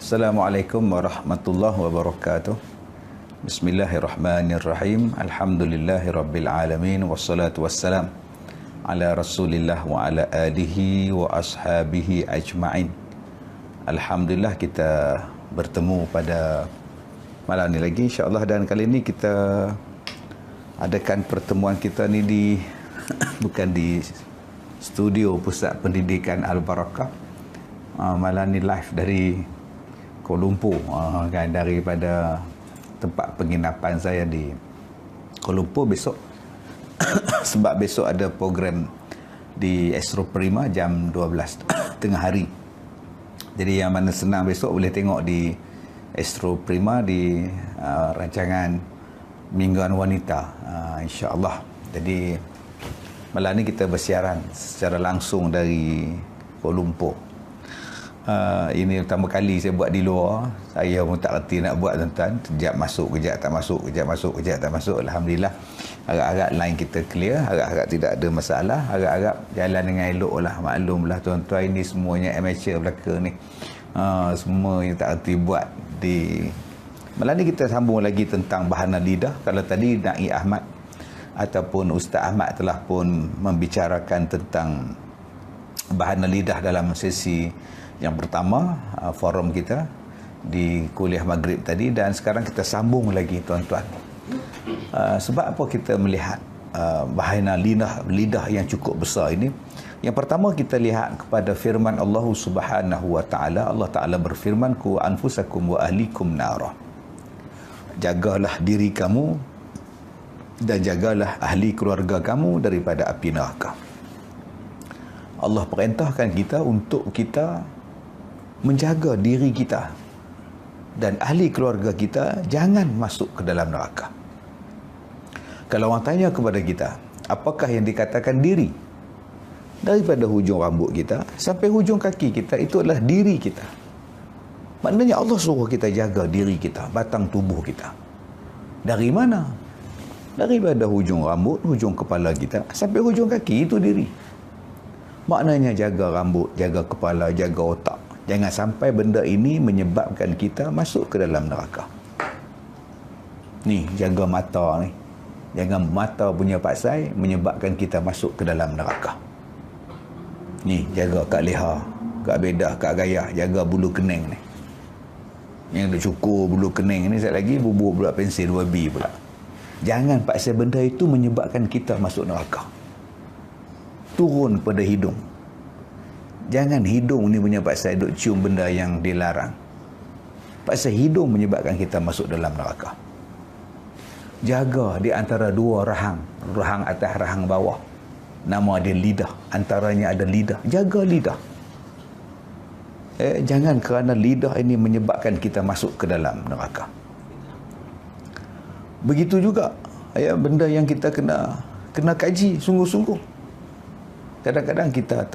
Assalamualaikum warahmatullahi wabarakatuh. Bismillahirrahmanirrahim. Alhamdulillahirabbil alamin wassalatu wassalam ala Rasulillah wa ala alihi wa ashabihi ajma'in. Alhamdulillah kita bertemu pada malam ni lagi insya-Allah, dan kali ini kita adakan pertemuan kita ni di bukan di studio Pusat Pendidikan Al-Barakah. Malam ni live dari Kuala Lumpur, kan, daripada tempat penginapan saya di Kuala Lumpur besok. Sebab besok ada program di Astro Prima jam 12 tengah hari. Jadi yang mana senang besok boleh tengok di Astro Prima di rancangan Mingguan Wanita, insya-Allah. Jadi malam ni kita bersiaran secara langsung dari Kuala Lumpur. Ini pertama kali saya buat di luar. Saya pun tak reti nak buat, tuan-tuan. Kejap masuk, kejap tak masuk, kejap masuk, kejap tak masuk. Alhamdulillah, harap-harap line kita clear, harap-harap tidak ada masalah, harap-harap jalan dengan elok lah. Maklumlah tuan-tuan, ini semuanya amateur belaka ni. Semua yang tak reti buat di malam ni. Kita sambung lagi tentang bahana lidah. Kalau tadi Na'i Ahmad ataupun Ustaz Ahmad telah pun membicarakan tentang bahana lidah dalam sesi yang pertama forum kita di kuliah maghrib tadi, dan sekarang kita sambung lagi tuan-tuan. Sebab apa kita melihat bahana lidah yang cukup besar ini? Yang pertama kita lihat kepada firman Allah Subhanahu wa taala. Allah Taala berfirman, "Ku anfusakum wa ahlikum nara." Jagalah diri kamu dan jagalah ahli keluarga kamu daripada api neraka. Allah perintahkan kita untuk kita menjaga diri kita dan ahli keluarga kita jangan masuk ke dalam neraka. Kalau orang tanya kepada kita, apakah yang dikatakan diri? Daripada hujung rambut kita sampai hujung kaki kita, itu adalah diri kita. Maknanya Allah suruh kita jaga diri kita, batang tubuh kita. Dari mana? Daripada hujung rambut, hujung kepala kita sampai hujung kaki, itu diri. Maknanya jaga rambut, jaga kepala, jaga otak. Jangan sampai benda ini menyebabkan kita masuk ke dalam neraka. Ni, jaga mata ni. Jangan mata punya paksai menyebabkan kita masuk ke dalam neraka. Ni, jaga kat leher, kat bedah, kat gayah, jaga bulu kening ni. Yang dia cukur bulu kening ni, sekali lagi bubur pula pensil wabi pula. Jangan paksa benda itu menyebabkan kita masuk neraka. Turun pada hidung. Jangan hidung ni punya paksa duk cium benda yang dilarang. Paksa hidung menyebabkan kita masuk dalam neraka. Jaga di antara dua rahang, rahang atas, rahang bawah. Nama dia lidah, antaranya ada lidah. Jaga lidah. Jangan kerana lidah ini menyebabkan kita masuk ke dalam neraka. Begitu juga benda yang kita kena kaji sungguh-sungguh. Kadang-kadang kita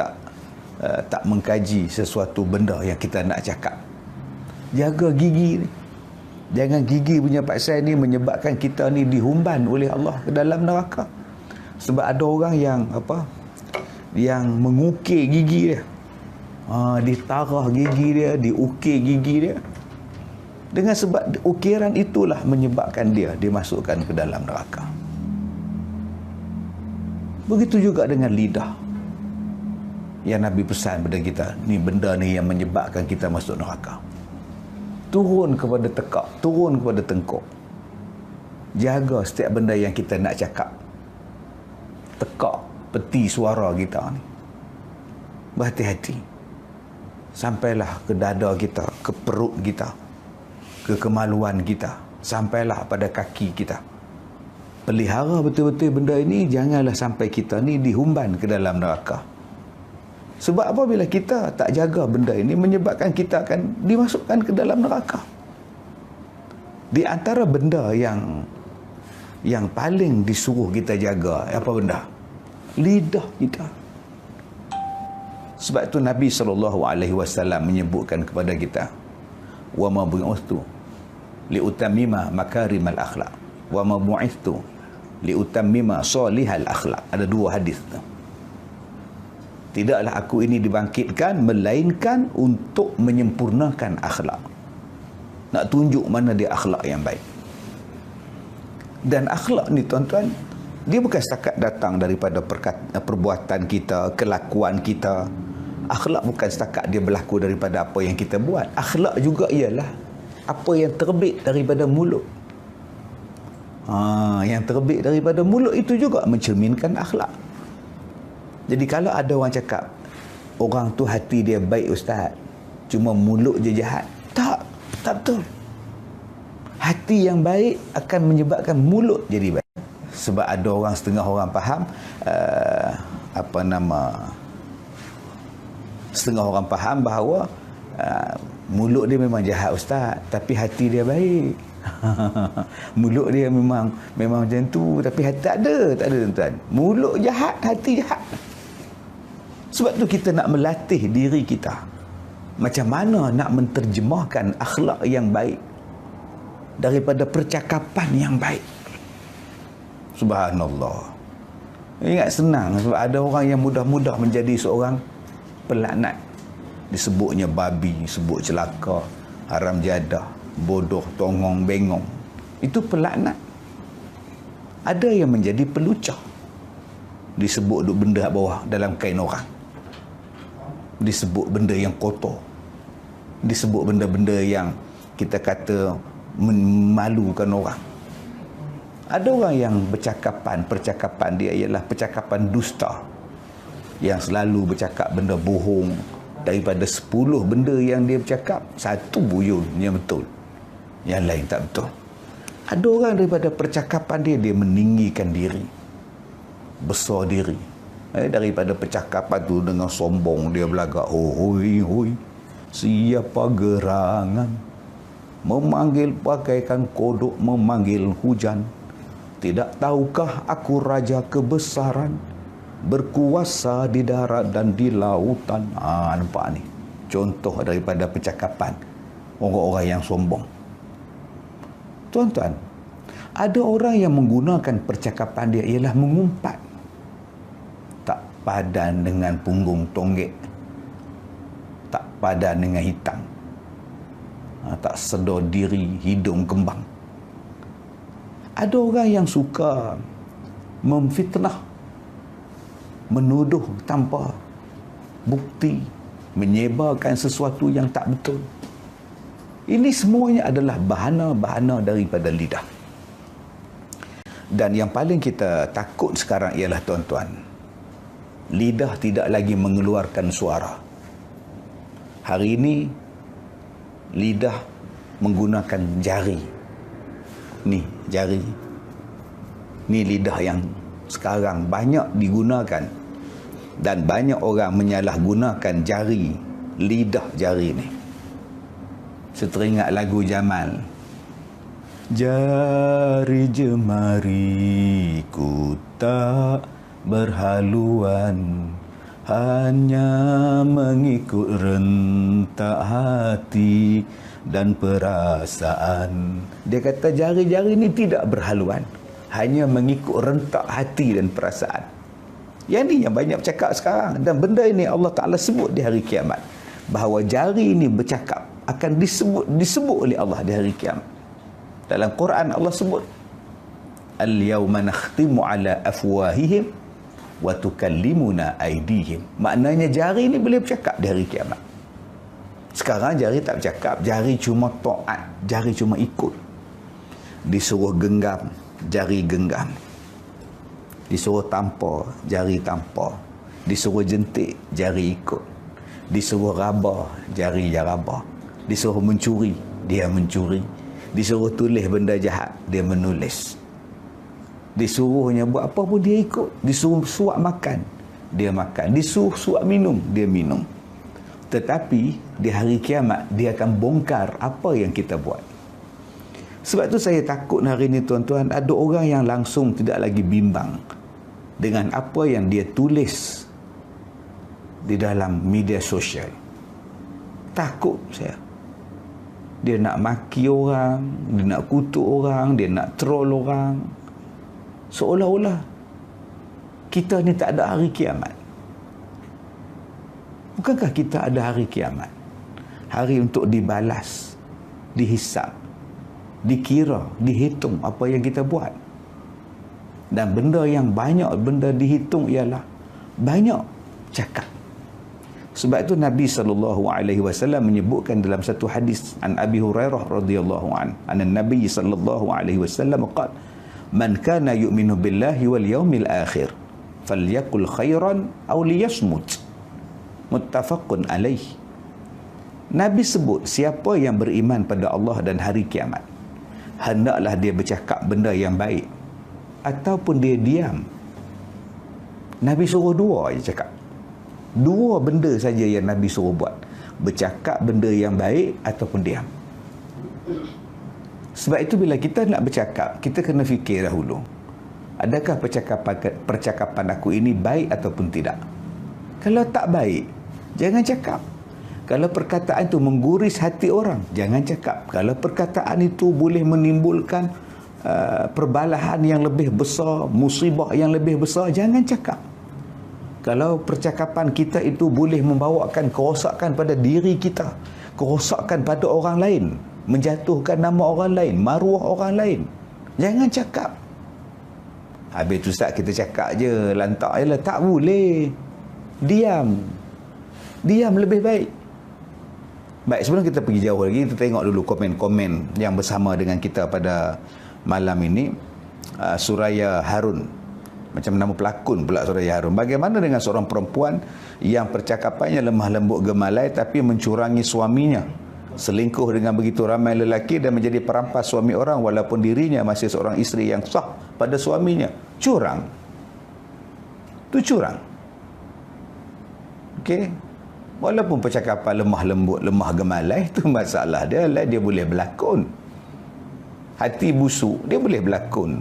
tak mengkaji sesuatu benda yang kita nak cakap. Jaga gigi ni. Jangan gigi punya paksa ni menyebabkan kita ni dihumban oleh Allah ke dalam neraka. Sebab ada orang yang mengukir gigi dia. Ditarah gigi dia, diukir gigi dia. Dengan sebab ukiran itulah menyebabkan dia dimasukkan ke dalam neraka. Begitu juga dengan lidah. Yang Nabi pesan pada kita, ni benda ni yang menyebabkan kita masuk neraka. Turun kepada tekak, turun kepada tengkuk. Jaga setiap benda yang kita nak cakap. Tekak peti suara kita ni. Berhati-hati. Sampailah ke dada kita, ke perut kita, ke kemaluan kita, sampailah pada kaki kita. Pelihara betul-betul benda ini, janganlah sampai kita ni dihumban ke dalam neraka. Sebab apabila kita tak jaga benda ini, menyebabkan kita akan dimasukkan ke dalam neraka. Di antara benda yang paling disuruh kita jaga, apa benda? Lidah kita. Sebab itu Nabi SAW menyebutkan kepada kita, wa ma bu'ithtu li utammima makarimal akhlaq wa ma bu'ithtu li utammima salihal akhlaq. Ada dua hadis tu. Tidaklah aku ini dibangkitkan melainkan untuk menyempurnakan akhlak. nak tunjuk mana dia akhlak yang baik. Dan akhlak ni tuan-tuan, dia bukan setakat datang daripada perbuatan kita, kelakuan kita. Akhlak bukan setakat dia berlaku daripada apa yang kita buat. Akhlak juga ialah apa yang terbit daripada mulut. Yang terbit daripada mulut itu juga mencerminkan akhlak. Jadi kalau ada orang cakap, orang tu hati dia baik ustaz, cuma mulut je jahat. Tak betul. Hati yang baik akan menyebabkan mulut jadi baik. Sebab ada orang, setengah orang faham, setengah orang faham bahawa mulut dia memang jahat ustaz, tapi hati dia baik. Mulut dia memang macam tu, tapi hati tak ada tuan-tuan. Mulut jahat, hati jahat. Sebab tu kita nak melatih diri kita macam mana nak menterjemahkan akhlak yang baik daripada percakapan yang baik. Subhanallah. Ingat senang, sebab ada orang yang mudah-mudah menjadi seorang pelaknat. Disebutnya babi, disebut celaka, haram jadah, bodoh, tongong, bengong. Itu pelaknat. Ada yang menjadi pelucah. Disebut benda bawah dalam kain orang. Disebut benda yang kotor. Disebut benda-benda yang kita kata memalukan orang. Ada orang yang percakapan dia ialah percakapan dusta, yang selalu bercakap benda bohong. Daripada 10 benda yang dia bercakap, 1 buyun yang betul, yang lain tak betul. Ada orang daripada percakapan dia meninggikan diri, besar diri. Daripada percakapan tu dengan sombong dia berlagak, hoi, siapa gerangan memanggil bagaikan kodok memanggil hujan. Tidak tahukah aku raja kebesaran, berkuasa di darat dan di lautan. Nampak ni contoh daripada percakapan orang-orang yang sombong. Tuan-tuan, ada orang yang menggunakan percakapan dia ialah mengumpat. Tak padan dengan punggung tonggek, tak padan dengan hitam, tak sedar diri hidung kembang. Ada orang yang suka memfitnah, menuduh tanpa bukti, menyebarkan sesuatu yang tak betul. Ini semuanya adalah bahana-bahana daripada lidah. Dan yang paling kita takut sekarang ialah tuan-tuan, lidah tidak lagi mengeluarkan suara. Hari ini lidah menggunakan jari. Ni jari. Ni lidah yang sekarang banyak digunakan. Dan banyak orang menyalahgunakan jari, lidah jari ni. Seteringat lagu Jamal. Jari jemari ku tak berhaluan, hanya mengikut rentak hati dan perasaan. Dia kata jari-jari ni tidak berhaluan, hanya mengikut rentak hati dan perasaan. Yang ni yang banyak bercakap sekarang. Dan benda ini Allah Ta'ala sebut di hari kiamat, bahawa jari ini bercakap akan disebut oleh Allah di hari kiamat. Dalam Quran Allah sebut, al-yawma nakhtimu ala afwahihim wa tukallimuna aydihim. Maknanya jari ni boleh bercakap di hari kiamat. Sekarang jari tak bercakap, jari cuma taat, jari cuma ikut. Disuruh genggam, jari genggam. Disuruh tampar, jari tampar. Disuruh jentik, jari ikut. Disuruh rabah, jari rabah. Disuruh mencuri, dia mencuri. Disuruh tulis benda jahat, dia menulis. Disuruhnya buat apa pun dia ikut. Disuruh suap makan, dia makan. Disuruh suap minum, dia minum. Tetapi di hari kiamat dia akan bongkar apa yang kita buat. Sebab tu saya takut hari ini tuan-tuan, ada orang yang langsung tidak lagi bimbang dengan apa yang dia tulis di dalam media sosial. Takut saya. Dia nak maki orang, dia nak kutuk orang, dia nak troll orang. Seolah-olah kita ni tak ada hari kiamat. Bukankah kita ada hari kiamat? Hari untuk dibalas. dihisap, dikira, dihitung apa yang kita buat. Dan benda yang banyak, benda dihitung ialah banyak cakap. Sebab itu Nabi SAW menyebutkan dalam satu hadis an Abi Hurairah radhiyallahu an, Nabi SAW qala, "Man kana yu'minu billahi wal yawmil akhir, falyakul khairan aw liyasmut." Muttafaqun alaih. Nabi sebut, siapa yang beriman pada Allah dan hari kiamat, hendaklah dia bercakap benda yang baik ataupun dia diam. Nabi suruh dua je cakap. Dua benda saja yang Nabi suruh buat. Bercakap benda yang baik ataupun diam. Sebab itu bila kita nak bercakap, kita kena fikir dahulu. Adakah percakapan aku ini baik ataupun tidak? Kalau tak baik, jangan cakap. Kalau perkataan itu mengguris hati orang, jangan cakap. Kalau perkataan itu boleh menimbulkan perbalahan yang lebih besar, musibah yang lebih besar, jangan cakap. Kalau percakapan kita itu boleh membawakan kerosakan pada diri kita, kerosakan pada orang lain, menjatuhkan nama orang lain, maruah orang lain, jangan cakap. Habis tu Ustaz, kita cakap je, lantak je lah. Tak boleh. Diam. Diam lebih baik. Baik, sebelum kita pergi jauh lagi, kita tengok dulu komen-komen yang bersama dengan kita pada malam ini. Suraya Harun, macam nama pelakon pula Suraya Harun. Bagaimana dengan seorang perempuan yang percakapannya lemah lembut gemalai tapi mencurangi suaminya, selingkuh dengan begitu ramai lelaki dan menjadi perampas suami orang walaupun dirinya masih seorang isteri yang sah pada suaminya? Curang. Itu curang. Okey. Walaupun percakapan lemah lembut, lemah gemalai, itu masalah dia lah, dia boleh berlakon. Hati busuk, dia boleh berlakon.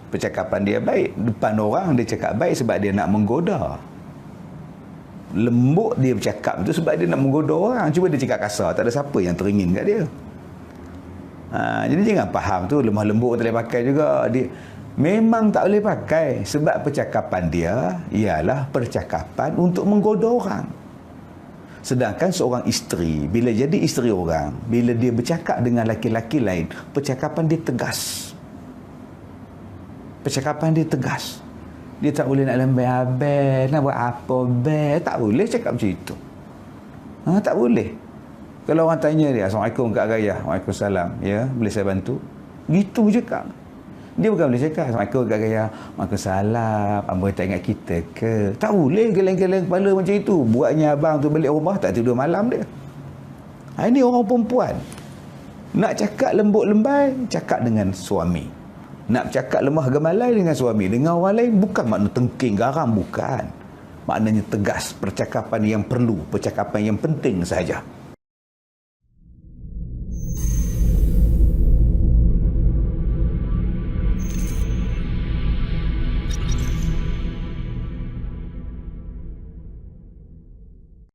Percakapan dia baik, depan orang dia cakap baik sebab dia nak menggoda. Lembut dia bercakap tu sebab dia nak menggoda orang. Cuba dia cakap kasar, tak ada siapa yang teringin kat dia. Jadi jangan faham tu lemah lembut tak boleh pakai juga. Dia memang tak boleh pakai sebab percakapan dia ialah percakapan untuk menggoda orang. Sedangkan seorang isteri, bila jadi isteri orang, bila dia bercakap dengan laki-laki lain, percakapan dia tegas. Percakapan dia tegas. Dia tak boleh nak lembai-abai, nak buat apa, tak boleh cakap macam itu. Tak boleh. Kalau orang tanya dia, "Assalamualaikum Kak Gaya." "Waalaikumsalam." "Ya, boleh saya bantu?" Gitu je Kak. Dia bukan boleh cakap, "Assalamualaikum Kak Gaya." "Waalaikumsalam. Abang tak ingat kita ke?" Tak boleh geleng-geleng kepala macam itu. Buatnya abang tu balik rumah tak tidur malam dia. Ini orang perempuan. Nak cakap lembut lembai, cakap dengan suami. Nak cakap lemah gemalai dengan suami, dengan orang lain, bukan makna tengking garam, bukan. Maknanya tegas, percakapan yang perlu, percakapan yang penting sahaja.